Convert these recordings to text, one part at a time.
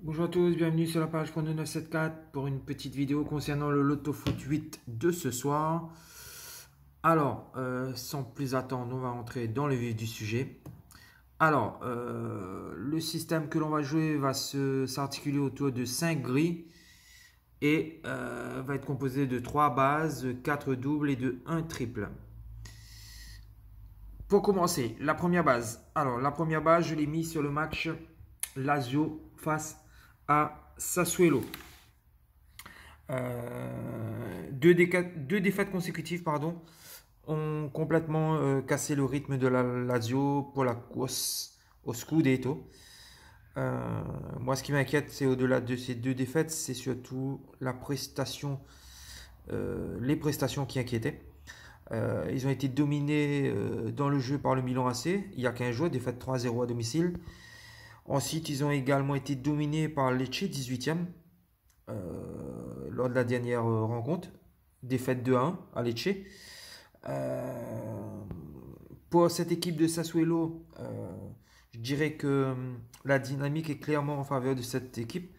Bonjour à tous, bienvenue sur la page Point2974 pour une petite vidéo concernant le Loto Foot 8 de ce soir. Alors, sans plus attendre, on va entrer dans le vif du sujet. Alors, le système que l'on va jouer va s'articuler autour de 5 grilles et va être composé de 3 bases, 4 doubles et de 1 triple. Pour commencer, la première base. Alors, la première base, je l'ai mis sur le match Lazio face à Sassuolo. Deux défaites consécutives ont complètement cassé le rythme de la Lazio pour la course au Scudetto. Moi, ce qui m'inquiète, c'est au-delà de ces deux défaites, c'est surtout les prestations qui inquiétaient. Ils ont été dominés dans le jeu par le Milan AC il y a 15 jours, défaite 3-0 à domicile. Ensuite, ils ont également été dominés par Lecce, 18e, lors de la dernière rencontre, défaite 2-1 à Lecce. Pour cette équipe de Sassuolo, je dirais que la dynamique est clairement en faveur de cette équipe.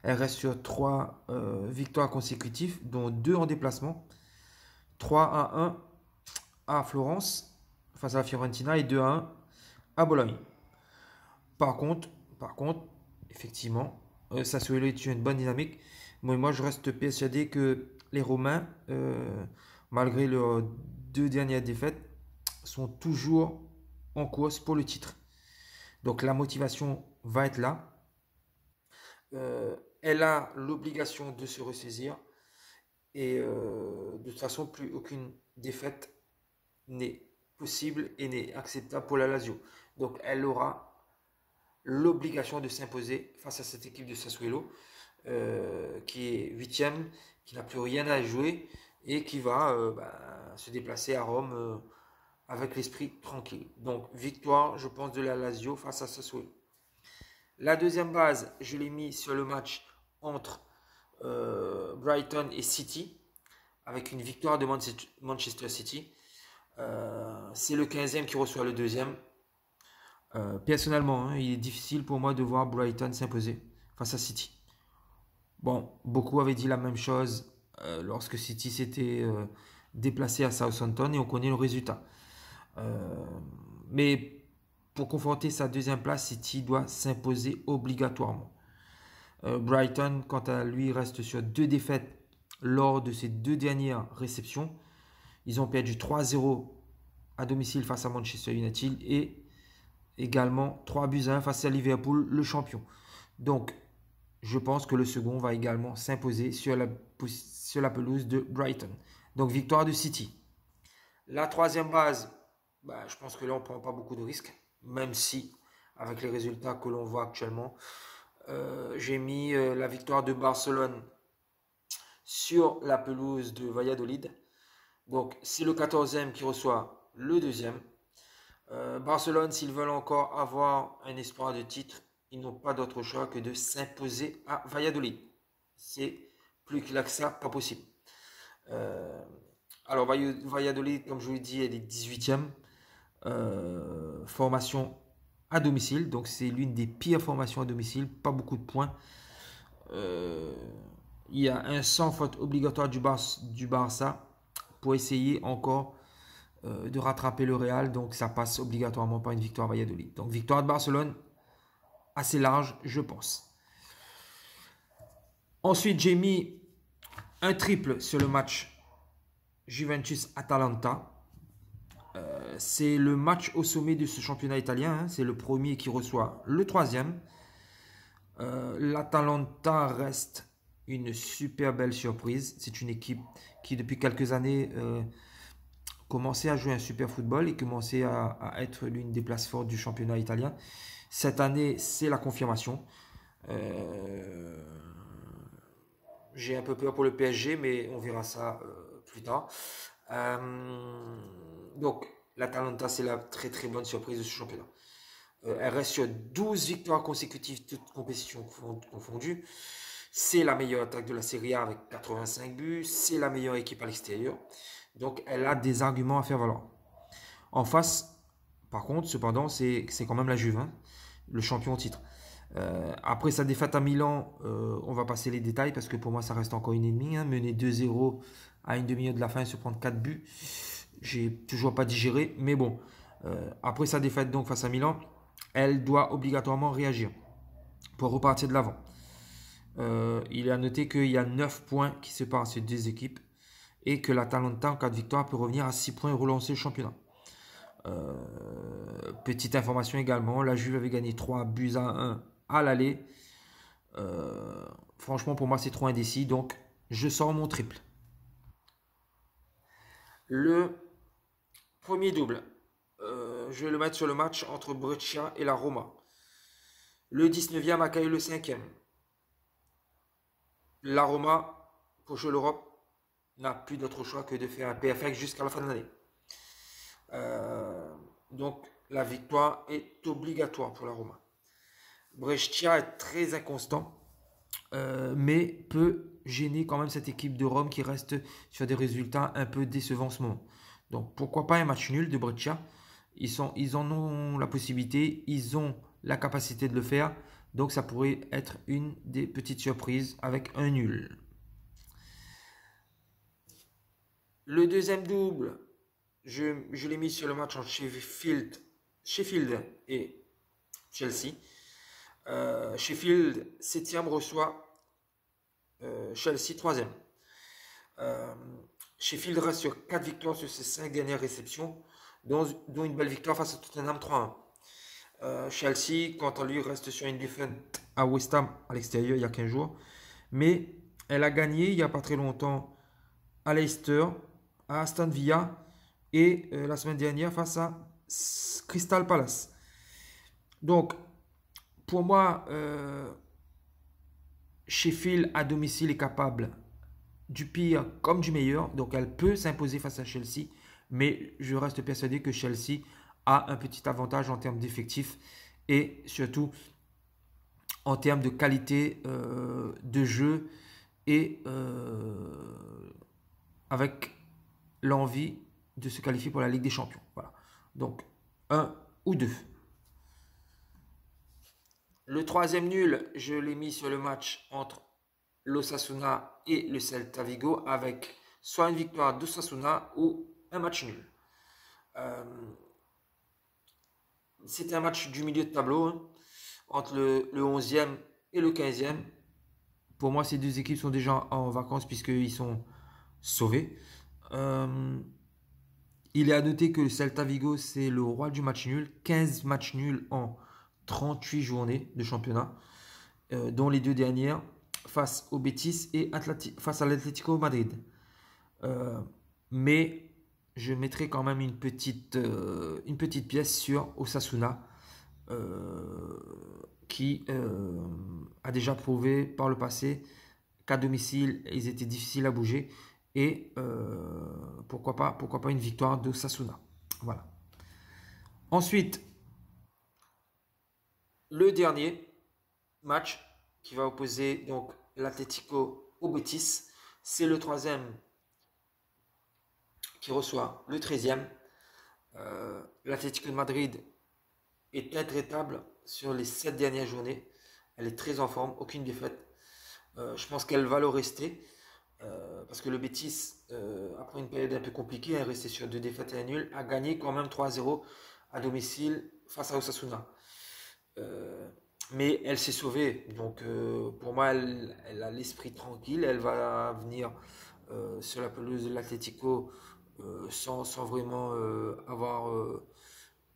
Elle reste sur 3 victoires consécutives, dont 2 en déplacement. 3-1 à Florence face à la Fiorentina et 2-1 à Bologne. Par contre, effectivement, Sassuolo est une bonne dynamique. Moi, je reste persuadé que les Romains, malgré leurs 2 dernières défaites, sont toujours en course pour le titre. Donc la motivation va être là. Elle a l'obligation de se ressaisir. Et de toute façon, plus aucune défaite n'est possible et n'est acceptable pour la Lazio. Donc elle aura l'obligation de s'imposer face à cette équipe de Sassuolo qui est 8e, qui n'a plus rien à jouer et qui va se déplacer à Rome avec l'esprit tranquille. Donc victoire, je pense, de la Lazio face à Sassuolo. La deuxième base, je l'ai mis sur le match entre Brighton et City, avec une victoire de Manchester City. C'est le 15e qui reçoit le deuxième. Personnellement, il est difficile pour moi de voir Brighton s'imposer face à City. Bon, beaucoup avaient dit la même chose lorsque City s'était déplacé à Southampton et on connaît le résultat. Mais pour conforter sa deuxième place, City doit s'imposer obligatoirement. Brighton, quant à lui, reste sur 2 défaites lors de ses 2 dernières réceptions. Ils ont perdu 3-0 à domicile face à Manchester United et également 3-1 face à Liverpool, le champion. Donc, je pense que le second va également s'imposer sur la pelouse de Brighton. Donc, victoire de City. La troisième base, je pense que là, on ne prend pas beaucoup de risques, même si, avec les résultats que l'on voit actuellement, j'ai mis la victoire de Barcelone sur la pelouse de Valladolid. Donc, c'est le 14e qui reçoit le deuxième. Barcelone, s'ils veulent encore avoir un espoir de titre, ils n'ont pas d'autre choix que de s'imposer à Valladolid. C'est plus clair que ça, pas possible. Alors, Valladolid, comme je vous l'ai dit, elle est 18e. Formation à domicile, donc c'est l'une des pires formations à domicile, pas beaucoup de points. Il y a un sans faute obligatoire du Barça pour essayer encore de rattraper le Real, donc ça passe obligatoirement par une victoire à Valladolid. Donc victoire de Barcelone, assez large, je pense. Ensuite, j'ai mis un triple sur le match Juventus-Atalanta. C'est le match au sommet de ce championnat italien. C'est le premier qui reçoit le troisième. L'Atalanta reste une super belle surprise. C'est une équipe qui, depuis quelques années, commençait à jouer un super football et commençait à être l'une des places fortes du championnat italien. Cette année, c'est la confirmation. J'ai un peu peur pour le PSG, mais on verra ça plus tard. Donc, l'Atalanta, c'est la très très bonne surprise de ce championnat. Elle reste sur 12 victoires consécutives, toutes compétitions confondues. C'est la meilleure attaque de la Serie A avec 85 buts. C'est la meilleure équipe à l'extérieur. Donc, elle a des arguments à faire valoir. En face, par contre, cependant, c'est quand même la Juve, hein, le champion au titre. Après sa défaite à Milan, on va passer les détails parce que pour moi ça reste encore une ennemie. Hein, mener 2-0 à une demi-heure de la fin et se prendre 4 buts, j'ai toujours pas digéré. Mais bon, après sa défaite donc face à Milan, elle doit obligatoirement réagir pour repartir de l'avant. Il est à noter qu'il y a 9 points qui séparent ces deux équipes et que l'Atalanta en cas de victoire peut revenir à 6 points et relancer le championnat. Petite information également, la Juve avait gagné 3 buts à 1 à l'aller. Franchement, pour moi, c'est trop indécis. Donc, je sors mon triple. Le premier double, je vais le mettre sur le match entre Brescia et la Roma. Le 19e accueille le 5e. La Roma, pour jouer l'Europe, n'a plus d'autre choix que de faire un PFX jusqu'à la fin de l'année. Donc, la victoire est obligatoire pour la Roma. Brescia est très inconstant, mais peut gêner quand même cette équipe de Rome qui reste sur des résultats un peu décevants en ce moment. Donc pourquoi pas un match nul de Brescia. Ils en ont la possibilité, ils ont la capacité de le faire. Donc ça pourrait être une des petites surprises avec un nul. Le deuxième double, je l'ai mis sur le match entre Sheffield et Chelsea. Sheffield 7e reçoit Chelsea 3e. Sheffield reste sur 4 victoires sur ses 5 dernières réceptions, dont une belle victoire face à Tottenham 3-1. Chelsea, quant à lui, reste sur une défaite à West Ham à l'extérieur il y a 15 jours. Mais elle a gagné il n'y a pas très longtemps à Leicester, à Aston Villa et la semaine dernière face à Crystal Palace. Donc, pour moi, Sheffield à domicile est capable du pire comme du meilleur. Donc elle peut s'imposer face à Chelsea. Mais je reste persuadé que Chelsea a un petit avantage en termes d'effectifs et surtout en termes de qualité de jeu et avec l'envie de se qualifier pour la Ligue des Champions. Voilà. Donc, 1 ou 2. Le troisième nul, je l'ai mis sur le match entre l'Osasuna et le Celta Vigo avec soit une victoire d'Osasuna ou un match nul. C'était un match du milieu de tableau hein, entre le 11e et le 15e. Pour moi, ces deux équipes sont déjà en vacances puisqu'ils sont sauvés. Il est à noter que le Celta Vigo, c'est le roi du match nul. 15 matchs nuls en 38 journées de championnat, dont les deux dernières face au Betis et face à l'Atlético Madrid. Mais je mettrai quand même une petite pièce sur Osasuna, qui a déjà prouvé par le passé qu'à domicile, ils étaient difficiles à bouger. Et pourquoi pas une victoire d'Osasuna. Voilà. Ensuite, le dernier match qui va opposer donc l'Atlético au Betis, c'est le troisième qui reçoit le 13e. L'Atlético de Madrid est intraitable sur les 7 dernières journées. Elle est très en forme, aucune défaite. Je pense qu'elle va le rester. Parce que le Betis, après une période un peu compliquée, est resté sur 2 défaites et un nul, a gagné quand même 3-0 à domicile face à Osasuna. Mais elle s'est sauvée, donc pour moi, elle a l'esprit tranquille, elle va venir sur la pelouse de l'Atlético sans vraiment avoir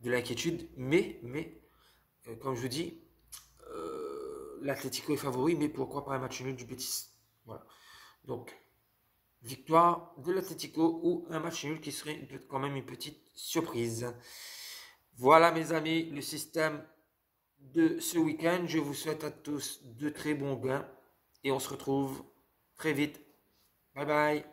de l'inquiétude. Mais comme je vous dis, l'Atlético est favori, mais pourquoi pas un match nul du Betis. Voilà. Donc, victoire de l'Atlético ou un match nul qui serait quand même une petite surprise. Voilà mes amis, le système de ce week-end. Je vous souhaite à tous de très bons gains et on se retrouve très vite. Bye bye.